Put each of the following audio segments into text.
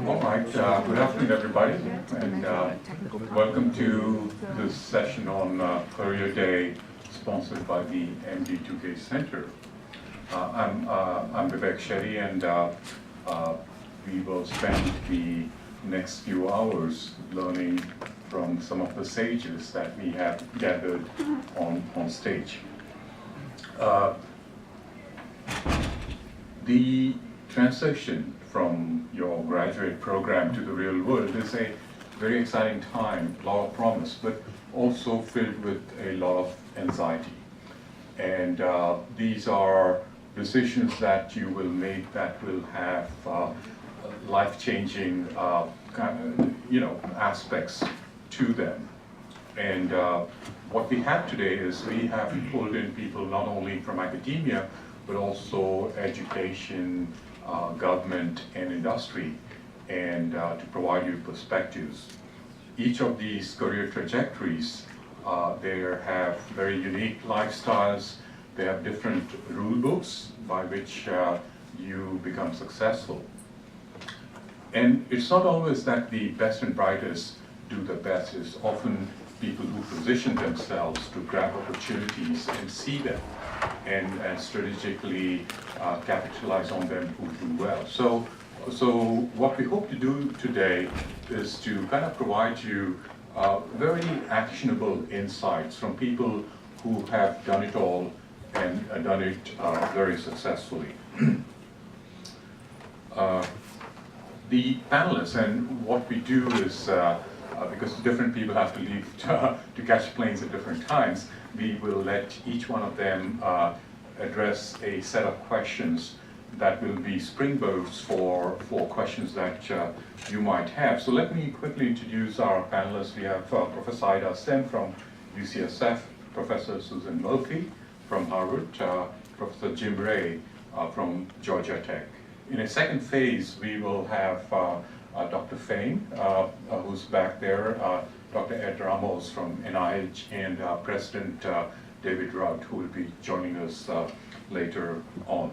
All right, good afternoon, everybody, and welcome to this session on Career Day, sponsored by the MD2K Center. I'm Vivek Shetty, and we will spend the next few hours learning from some of the sages that we have gathered on stage. The transition from your graduate program to the real world is a very exciting time, a lot of promise, but also filled with a lot of anxiety. And these are decisions that you will make that will have life-changing aspects to them. And what we have today is we have pulled in people not only from academia, but also education, government, and industry, and to provide you perspectives. Each of these career trajectories, they have very unique lifestyles. They have different rule books by which you become successful. And it's not always that the best and brightest do the best. It's often people who position themselves to grab opportunities and see them and strategically capitalize on them who do well. So what we hope to do today is to kind of provide you very actionable insights from people who have done it all and done it very successfully. The panelists, and what we do is, because different people have to leave to catch planes at different times, we will let each one of them address a set of questions that will be springboards for questions that you might have. So let me quickly introduce our panelists. We have Professor Ida Sim from UCSF, Professor Susan Murphy from Harvard, Professor Jim Ray from Georgia Tech. In a second phase, we will have Dr. Fain, who's back there, Dr. Ed Ramos from NIH, and President David Rudd, who will be joining us later on.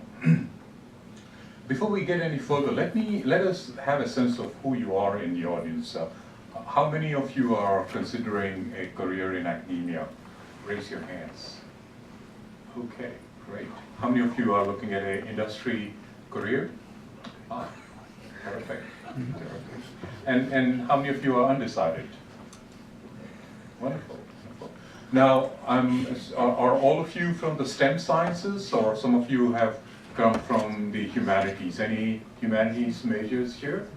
Before we get any further, let us have a sense of who you are in the audience. How many of you are considering a career in academia? Raise your hands. Okay, great. How many of you are looking at an industry career? Ah, perfect. And how many of you are undecided? Wonderful. Now, are all of you from the STEM sciences, or some of you have come from the humanities? Any humanities majors here?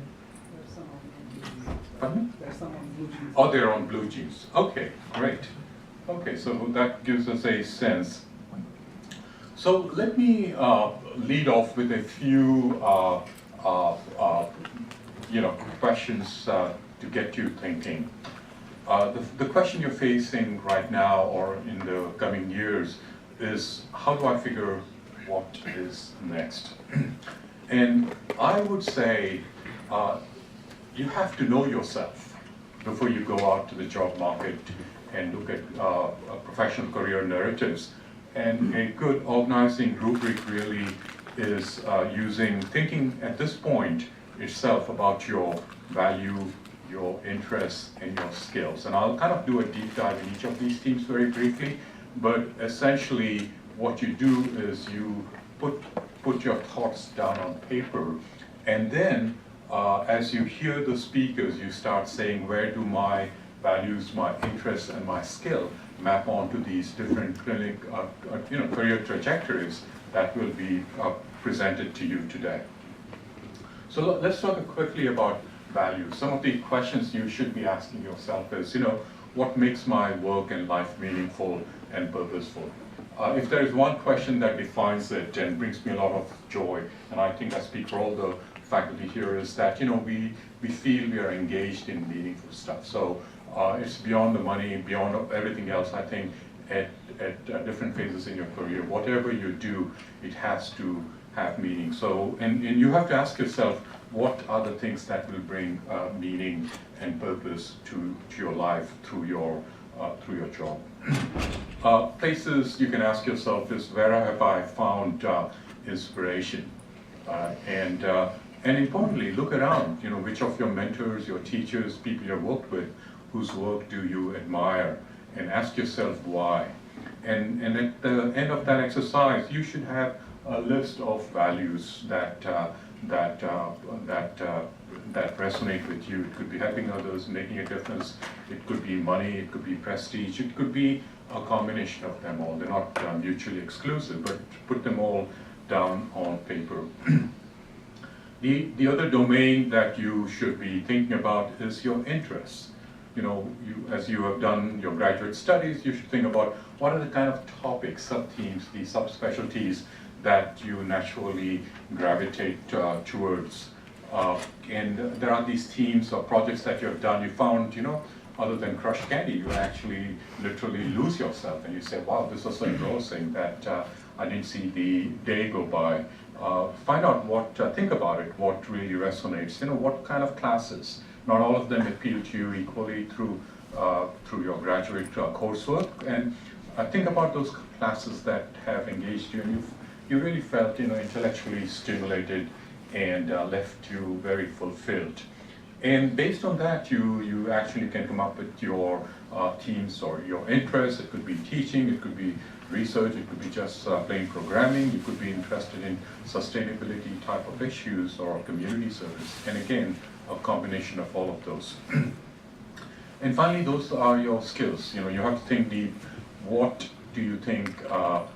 There's some on blue jeans. Pardon? There's some on blue jeans. Oh, they're on blue jeans. Okay, great. Okay, so that gives us a sense. So let me lead off with a few questions to get you thinking. The question you're facing right now or in the coming years is, how do I figure what is next? And I would say you have to know yourself before you go out to the job market and look at professional career narratives. And a good organizing rubric really is thinking at this point itself about your value, your interests, and your skills. And I'll kind of do a deep dive in each of these themes very briefly, but essentially what you do is you put your thoughts down on paper, and then as you hear the speakers, you start saying, where do my values, my interests, and my skill map onto these different career trajectories that will be presented to you today. So let's talk quickly about values. Some of the questions you should be asking yourself is, what makes my work and life meaningful and purposeful? If there is one question that defines it and brings me a lot of joy, and I think I speak for all the faculty here, is that we feel we are engaged in meaningful stuff. So it's beyond the money, beyond everything else. I think at different phases in your career, whatever you do, it has to have meaning. So, and you have to ask yourself, what are the things that will bring meaning and purpose to your life through your job? Places you can ask yourself is, where have I found inspiration? And And importantly, look around, which of your mentors, your teachers, people you've worked with, whose work do you admire, and ask yourself why. And at the end of that exercise, you should have a list of values that resonate with you. It could be helping others, making a difference. It could be money, it could be prestige, it could be a combination of them all. They're not mutually exclusive, but put them all down on paper. The other domain that you should be thinking about is your interests. As you have done your graduate studies, you should think about what are the kind of topics, sub-themes, the subspecialties that you naturally gravitate towards. And there are these themes or projects that you have done. You found, other than crush candy, you actually literally lose yourself, and you say, wow, this was so engrossing that I didn't see the day go by. Find out think about it, what really resonates, what kind of classes. Not all of them appeal to you equally through your graduate coursework, and think about those classes that have engaged you, and you really felt, intellectually stimulated and left you very fulfilled. And based on that, you actually can come up with your themes or your interests. It could be teaching, it could be research, it could be just plain programming, you could be interested in sustainability type of issues or community service. And again, a combination of all of those. And finally, those are your skills. You have to think deep. What do you think,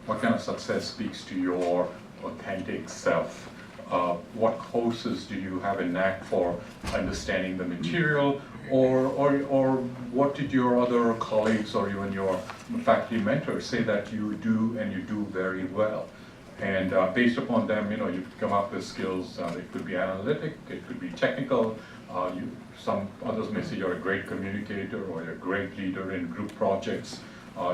what kind of success speaks to your authentic self? What courses do you have a knack for understanding the material, or what did your other colleagues or even your faculty mentors say that you do and you do very well? And based upon them, you come up with skills. It could be analytic, it could be technical. Some others may say you're a great communicator or you're a great leader in group projects.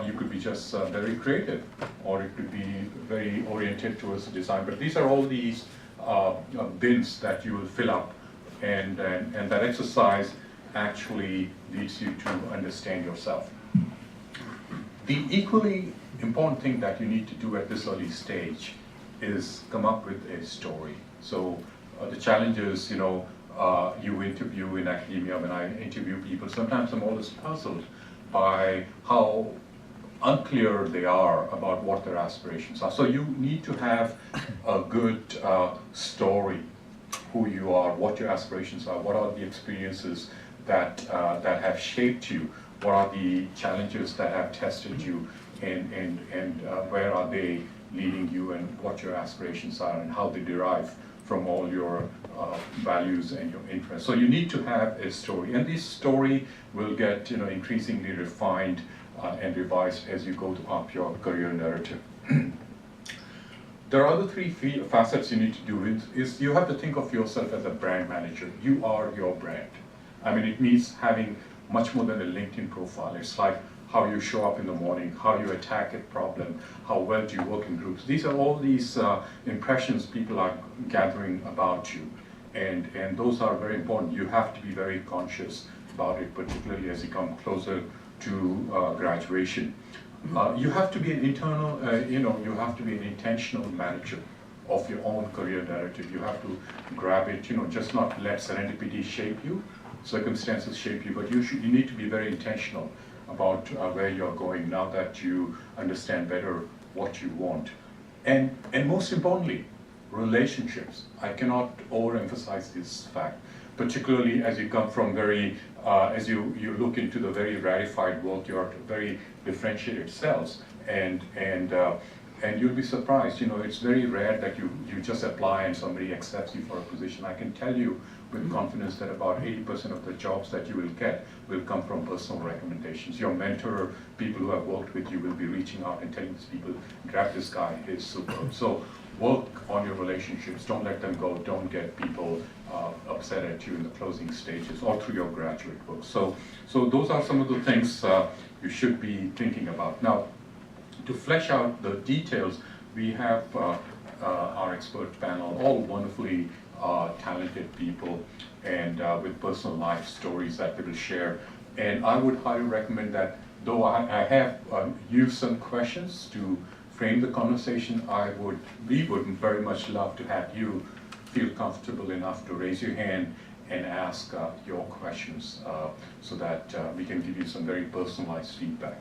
You could be just very creative, or it could be very oriented towards design. But these are all these bins that you will fill up, and that exercise actually leads you to understand yourself. The equally important thing that you need to do at this early stage is come up with a story. So the challenge is, you interview in academia. When I interview people, sometimes I'm always puzzled by how unclear they are about what their aspirations are. So you need to have a good story, who you are, what your aspirations are, what are the experiences that have shaped you, what are the challenges that have tested you, and where are they leading you, and what your aspirations are, and how they derive from all your values and your interests. So you need to have a story, and this story will get increasingly refined and revised as you go up your career narrative. There are other three facets you need to do. Is you have to think of yourself as a brand manager. You are your brand. I mean, it means having much more than a LinkedIn profile. It's like how you show up in the morning, how you attack a problem, how well do you work in groups. These are all these impressions people are gathering about you. And those are very important. You have to be very conscious about it, particularly as you come closer to graduation. You have to be an internal, you have to be an intentional manager of your own career narrative. You have to grab it, just not let serendipity shape you, circumstances shape you, but you need to be very intentional about where you're going now that you understand better what you want. And most importantly, relationships. I cannot overemphasize this fact, particularly as you come from as you look into the very rarified world, you're very differentiated selves, and you'll be surprised. It's very rare that you just apply and somebody accepts you for a position. I can tell you with confidence that about 80% of the jobs that you will get will come from personal recommendations. Your mentor, people who have worked with you, will be reaching out and telling these people, grab this guy, he's superb. So work on your relationships. Don't let them go. Don't get people upset at you in the closing stages or through your graduate work. So those are some of the things you should be thinking about. Now, to flesh out the details, we have our expert panel, all wonderfully talented people, and with personal life stories that they will share. And I would highly recommend that, though I have used some questions to frame the conversation, we would very much love to have you feel comfortable enough to raise your hand and ask your questions so that we can give you some very personalized feedback.